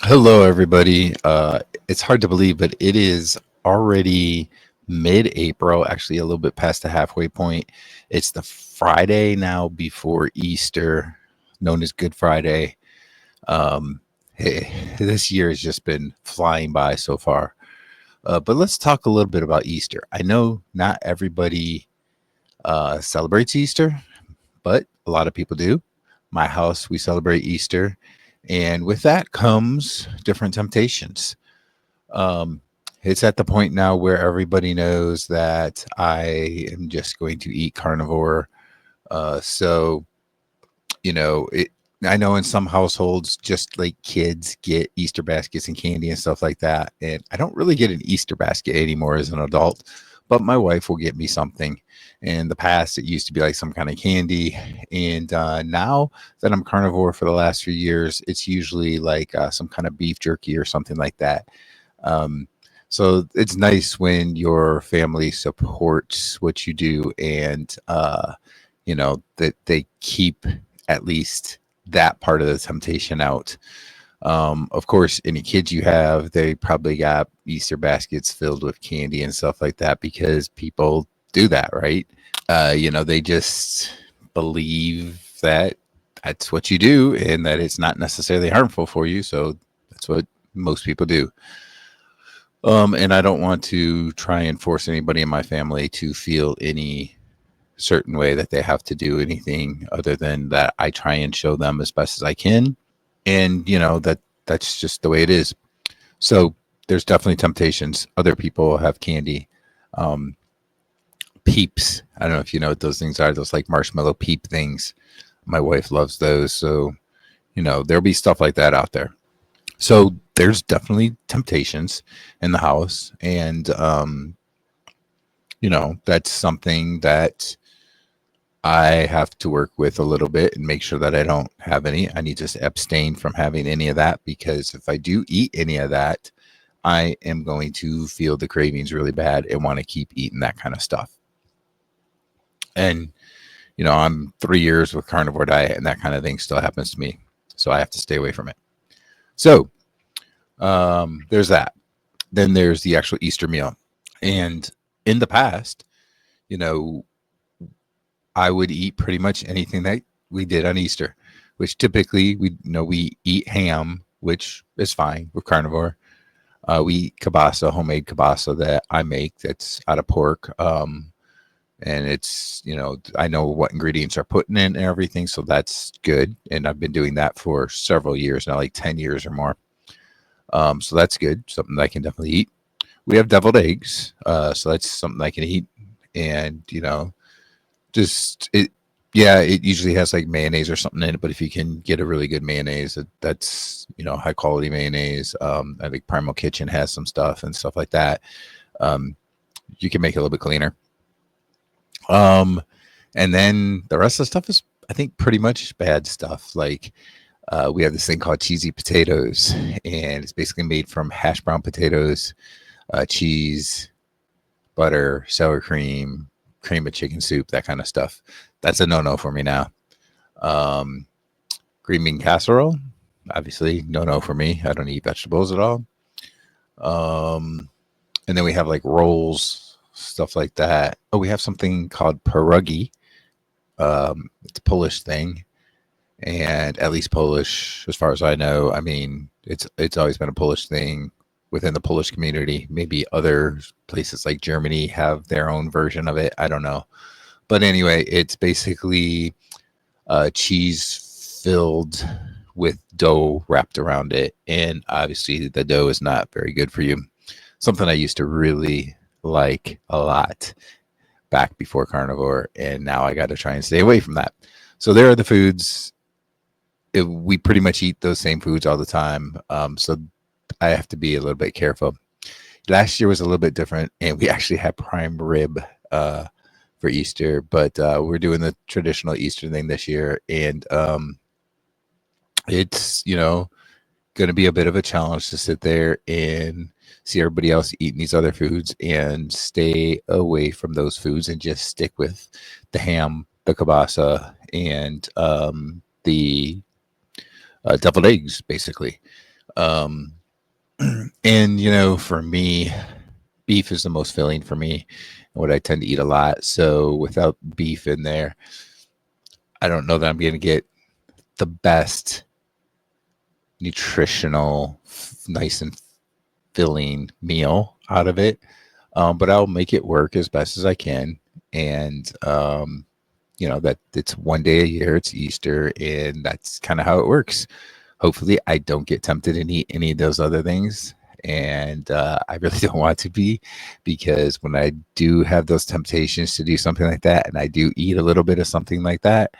Hello, everybody. It's hard to believe, but it is already mid-April, actually a little bit past the halfway point. It's the Friday now before Easter, known as Good Friday. Um, hey, this year has just been flying by so far. But let's talk a little bit about Easter. I know not everybody celebrates Easter, but a lot of people do. My house, we celebrate Easter. And with that comes different temptations. Um, it's at the point now where everybody knows that I am just going to eat carnivore. So, you know, it, I know in some households, just like kids get Easter baskets and candy and stuff like that. And I don't really get an Easter basket anymore as an adult, but my wife will get me something. In the past, it used to be like some kind of candy. And now that I'm carnivore for the last few years, it's usually like some kind of beef jerky or something like that. Um, so it's nice when your family supports what you do and, that they keep at least that part of the temptation out. Of course, any kids you have, they probably got Easter baskets filled with candy and stuff like that because people do that, right? They just believe that that's what you do and that it's not necessarily harmful for you. So that's what most people do. And I don't want to try and force anybody in my family to feel any certain way that they have to do anything other than that I try and show them as best as I can. And that's just the way it is. So there's definitely temptations. Other people have candy. Um, Peeps. I don't know if you know what those things are. Those like marshmallow peep things. My wife loves those. So, there'll be stuff like that out there. So there's definitely temptations in the house. And, that's something that I have to work with a little bit and make sure that I don't have any. I need to abstain from having any of that because if I do eat any of that, I am going to feel the cravings really bad and want to keep eating that kind of stuff. And, I'm 3 years with carnivore diet and that kind of thing still happens to me. So I have to stay away from it. So there's that. Then there's the actual Easter meal. And in the past, you know, I would eat pretty much anything that we did on Easter, which typically we eat ham, which is fine with carnivore. We eat kielbasa, homemade kielbasa that I make that's out of pork. And it's I know what ingredients are putting in and everything, so that's good. And I've been doing that for several years now, like 10 years or more. So that's good, something that I can definitely eat. We have deviled eggs, so that's something I can eat, and just it yeah, it usually has like mayonnaise or something in it, but if you can get a really good mayonnaise, that's high quality mayonnaise. I think Primal Kitchen has some stuff and stuff like that. um, you can make it a little bit cleaner. um, and then the rest of the stuff is, I think, pretty much bad stuff. Like we have this thing called cheesy potatoes, and it's basically made from hash brown potatoes, cheese, butter, sour cream, cream of chicken soup, that kind of stuff. That's a no-no for me now. Um, Green bean casserole, obviously no-no for me. I don't eat vegetables at all. Um, and then we have like rolls, stuff like that. Oh, we have something called pierogi. It's a Polish thing, and at least Polish, as far as I know. I mean, it's always been a Polish thing within the Polish community. Maybe other places like Germany have their own version of it. I don't know, but anyway, it's basically cheese filled with dough wrapped around it, and obviously the dough is not very good for you. Something I used to really like a lot back before carnivore, and now I got to try and stay away from that. So there are the foods. We pretty much eat those same foods all the time. So I have to be a little bit careful. Last year was a little bit different, and we actually had prime rib for Easter, but we're doing the traditional Easter thing this year, and it's going to be a bit of a challenge to sit there and see everybody else eating these other foods and stay away from those foods and just stick with the ham, the kielbasa, and the deviled eggs, basically. Um, and for me, beef is the most filling for me, and what I tend to eat a lot. So without beef in there, I don't know that I'm going to get the best nutritional, nice and filling meal out of it. But I'll make it work as best as I can. And, that it's one day a year, it's Easter, and that's kind of how it works. Hopefully, I don't get tempted to eat any of those other things. And I really don't want to be, because when I do have those temptations to do something like that, and I do eat a little bit of something like that,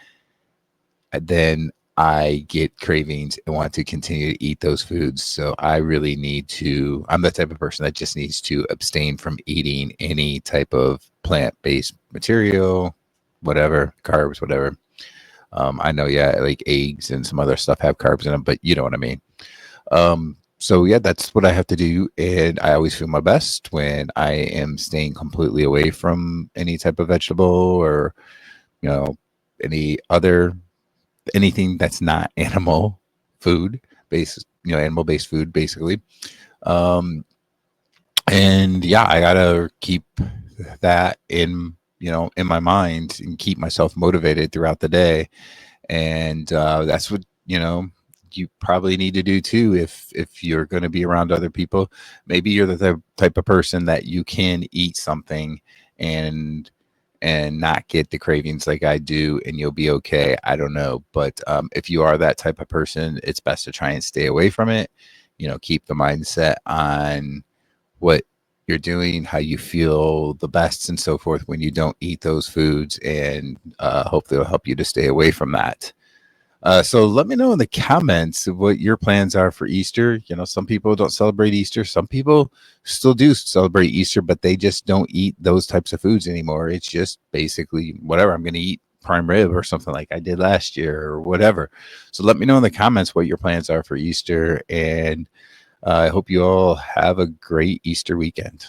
then I get cravings and want to continue to eat those foods. So I really need to, I'm the type of person that just needs to abstain from eating any type of plant-based material, whatever, carbs, whatever. I know, yeah, like eggs and some other stuff have carbs in them, but you know what I mean. So yeah, that's what I have to do. And I always feel my best when I am staying completely away from any type of vegetable or, any other anything that's not animal food based, animal based food, basically. Um, and yeah, I gotta keep that in my mind and keep myself motivated throughout the day. And that's what you probably need to do too if you're going to be around other people. Maybe you're the type of person that you can eat something and not get the cravings like I do, and you'll be okay. I don't know. But if you are that type of person, it's best to try and stay away from it. Keep the mindset on what you're doing, how you feel the best, and so forth when you don't eat those foods. And hopefully it'll help you to stay away from that. So let me know in the comments what your plans are for Easter. Some people don't celebrate Easter. Some people still do celebrate Easter, but they just don't eat those types of foods anymore. It's just basically whatever. I'm going to eat prime rib or something like I did last year or whatever. So let me know in the comments what your plans are for Easter. And I hope you all have a great Easter weekend.